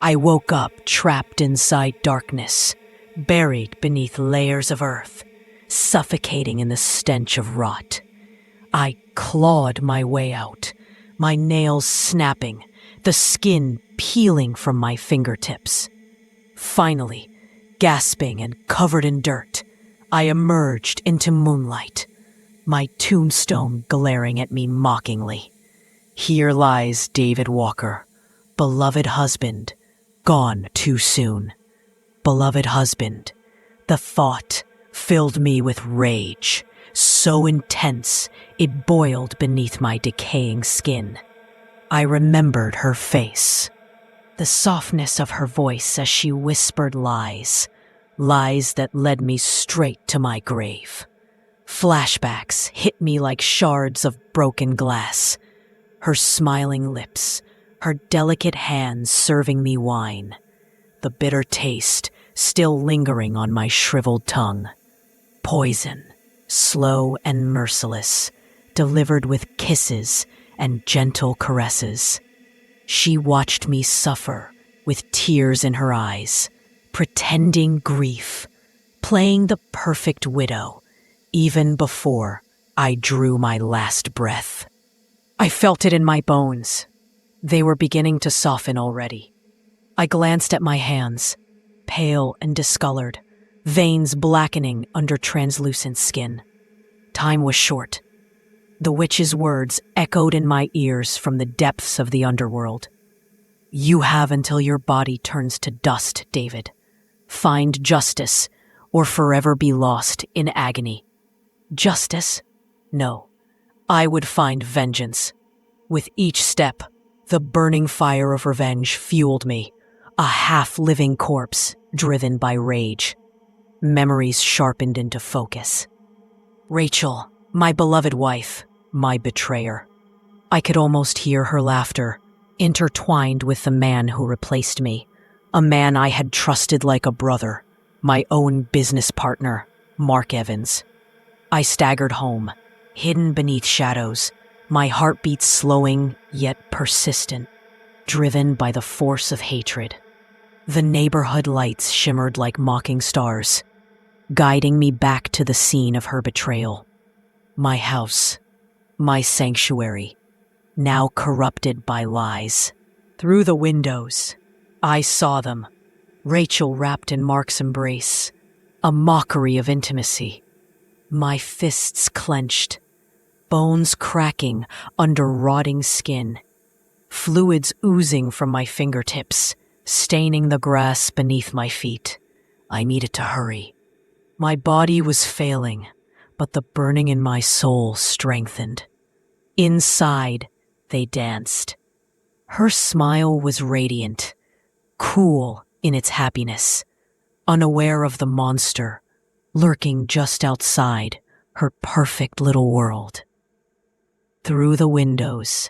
I woke up trapped inside darkness, buried beneath layers of earth, suffocating in the stench of rot. I clawed my way out, my nails snapping, the skin peeling from my fingertips. Finally, gasping and covered in dirt, I emerged into moonlight, my tombstone glaring at me mockingly. Here lies David Walker, beloved husband, gone too soon. Beloved husband, the thought filled me with rage, so intense it boiled beneath my decaying skin. I remembered her face, the softness of her voice as she whispered lies that led me straight to my grave. Flashbacks hit me like shards of broken glass. Her smiling lips, her delicate hands serving me wine, the bitter taste still lingering on my shriveled tongue. Poison, slow and merciless, delivered with kisses and gentle caresses. She watched me suffer with tears in her eyes, pretending grief, playing the perfect widow, even before I drew my last breath. I felt it in my bones. They were beginning to soften already. I glanced at my hands, pale and discolored, veins blackening under translucent skin. Time was short. The witch's words echoed in my ears from the depths of the underworld. You have until your body turns to dust, David. Find justice, or forever be lost in agony. Justice? No. I would find vengeance. With each step, the burning fire of revenge fueled me, a half-living corpse driven by rage. Memories sharpened into focus. Rachel, my beloved wife, my betrayer. I could almost hear her laughter, intertwined with the man who replaced me, a man I had trusted like a brother, my own business partner, Mark Evans. I staggered home, hidden beneath shadows, my heartbeat slowing yet persistent, driven by the force of hatred. The neighborhood lights shimmered like mocking stars, guiding me back to the scene of her betrayal. My house, my sanctuary, now corrupted by lies. Through the windows, I saw them, Rachel wrapped in Mark's embrace, a mockery of intimacy. My fists clenched, bones cracking under rotting skin, fluids oozing from my fingertips, staining the grass beneath my feet. I needed to hurry. My body was failing, but the burning in my soul strengthened. Inside, they danced. Her smile was radiant, cool in its happiness, unaware of the monster lurking just outside her perfect little world. Through the windows,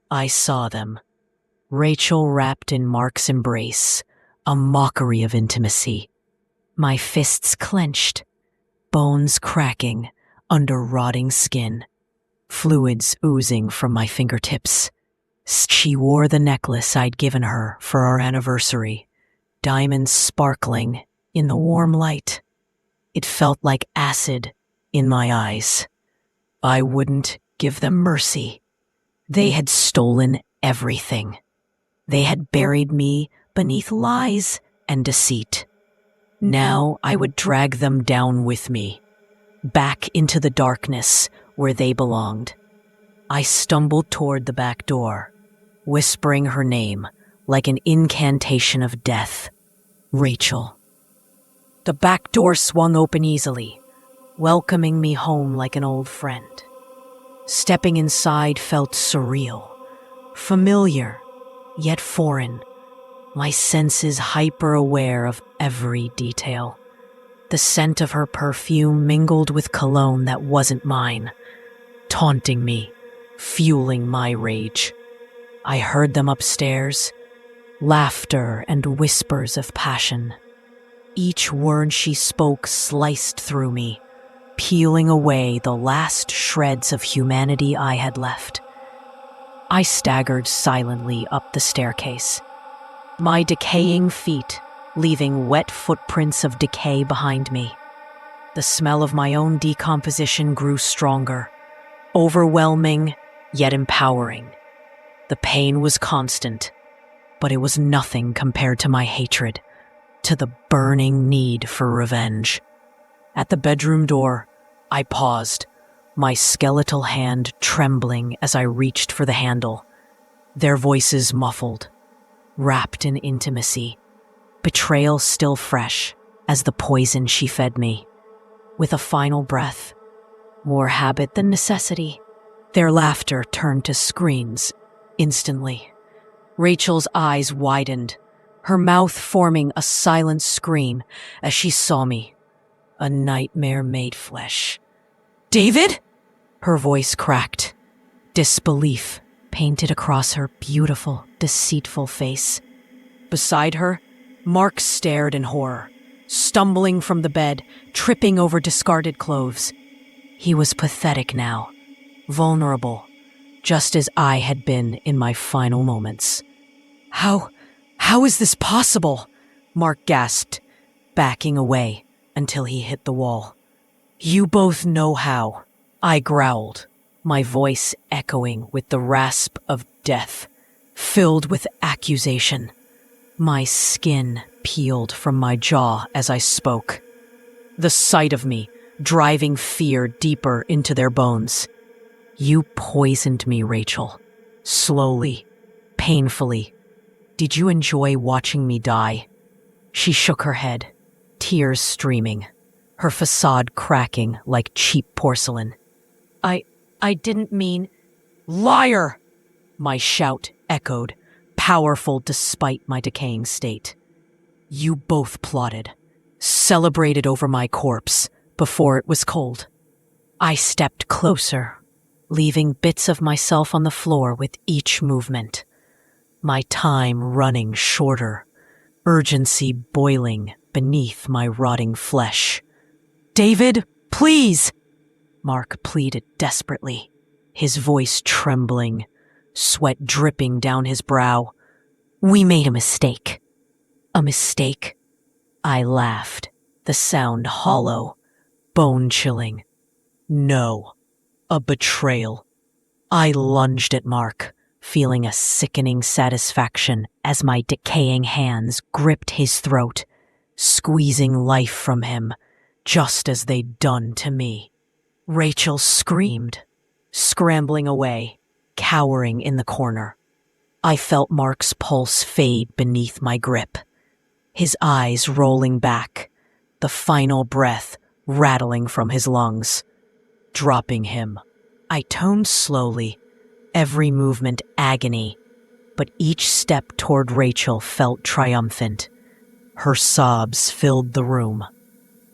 I saw them. Rachel wrapped in Mark's embrace, a mockery of intimacy. My fists clenched, bones cracking under rotting skin, fluids oozing from my fingertips. She wore the necklace I'd given her for our anniversary, diamonds sparkling in the warm light. It felt like acid in my eyes. I wouldn't give them mercy. They had stolen everything. They had buried me beneath lies and deceit. Now I would drag them down with me, back into the darkness where they belonged. I stumbled toward the back door, whispering her name like an incantation of death. Rachel. The back door swung open easily, welcoming me home like an old friend. Stepping inside felt surreal, familiar, yet foreign, my senses hyper-aware of every detail. The scent of her perfume mingled with cologne that wasn't mine, taunting me, fueling my rage. I heard them upstairs, laughter and whispers of passion. Each word she spoke sliced through me, peeling away the last shreds of humanity I had left. I staggered silently up the staircase, my decaying feet leaving wet footprints of decay behind me. The smell of my own decomposition grew stronger, overwhelming yet empowering. The pain was constant, but it was nothing compared to my hatred, to the burning need for revenge. At the bedroom door, I paused, my skeletal hand trembling as I reached for the handle. Their voices muffled, wrapped in intimacy, betrayal still fresh as the poison she fed me. With a final breath, more habit than necessity, their laughter turned to screams instantly. Rachel's eyes widened, her mouth forming a silent scream as she saw me, a nightmare made flesh. "David?" Her voice cracked. Disbelief painted across her beautiful, deceitful face. Beside her, Mark stared in horror, stumbling from the bed, tripping over discarded clothes. He was pathetic now, vulnerable, just as I had been in my final moments. How is this possible?" Mark gasped, backing away until he hit the wall. "You both know how," I growled, my voice echoing with the rasp of death, filled with accusation. My skin peeled from my jaw as I spoke, the sight of me driving fear deeper into their bones. "You poisoned me, Rachel. Slowly, painfully. Did you enjoy watching me die?" She shook her head, tears streaming, her facade cracking like cheap porcelain. I didn't mean—" "Liar!" My shout echoed, powerful despite my decaying state. "You both plotted, celebrated over my corpse before it was cold." I stepped closer, leaving bits of myself on the floor with each movement. My time running shorter, urgency boiling beneath my rotting flesh. "David, please!" Mark pleaded desperately, his voice trembling, sweat dripping down his brow. "We made a mistake." "A mistake?" I laughed, the sound hollow, bone-chilling. "No, a betrayal." I lunged at Mark, feeling a sickening satisfaction as my decaying hands gripped his throat, squeezing life from him, just as they'd done to me. Rachel screamed, scrambling away, cowering in the corner. I felt Mark's pulse fade beneath my grip, his eyes rolling back, the final breath rattling from his lungs. Dropping him, I toned slowly, every movement agony, but each step toward Rachel felt triumphant. Her sobs filled the room,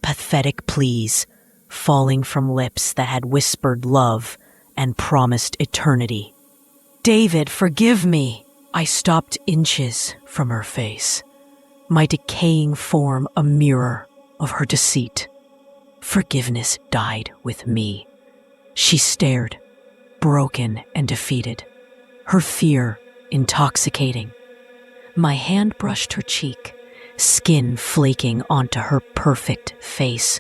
pathetic pleas falling from lips that had whispered love and promised eternity. "David, forgive me!" I stopped inches from her face, my decaying form a mirror of her deceit. Forgiveness died with me. She stared, broken and defeated, her fear intoxicating. My hand brushed her cheek, skin flaking onto her perfect face.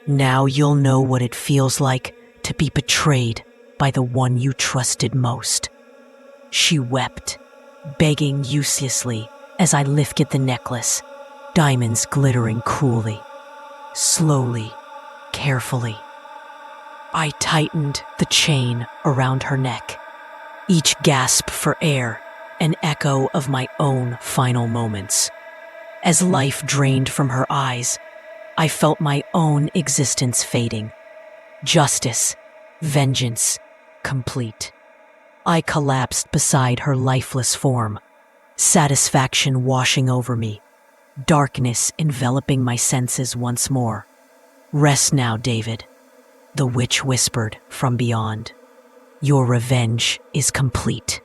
"Now you'll know what it feels like to be betrayed by the one you trusted most." She wept, begging uselessly as I lifted the necklace, diamonds glittering coolly. Slowly, carefully, I tightened the chain around her neck, each gasp for air an echo of my own final moments. As life drained from her eyes, I felt my own existence fading. Justice, vengeance, complete. I collapsed beside her lifeless form, satisfaction washing over me, darkness enveloping my senses once more. "Rest now, David," the witch whispered from beyond. "Your revenge is complete."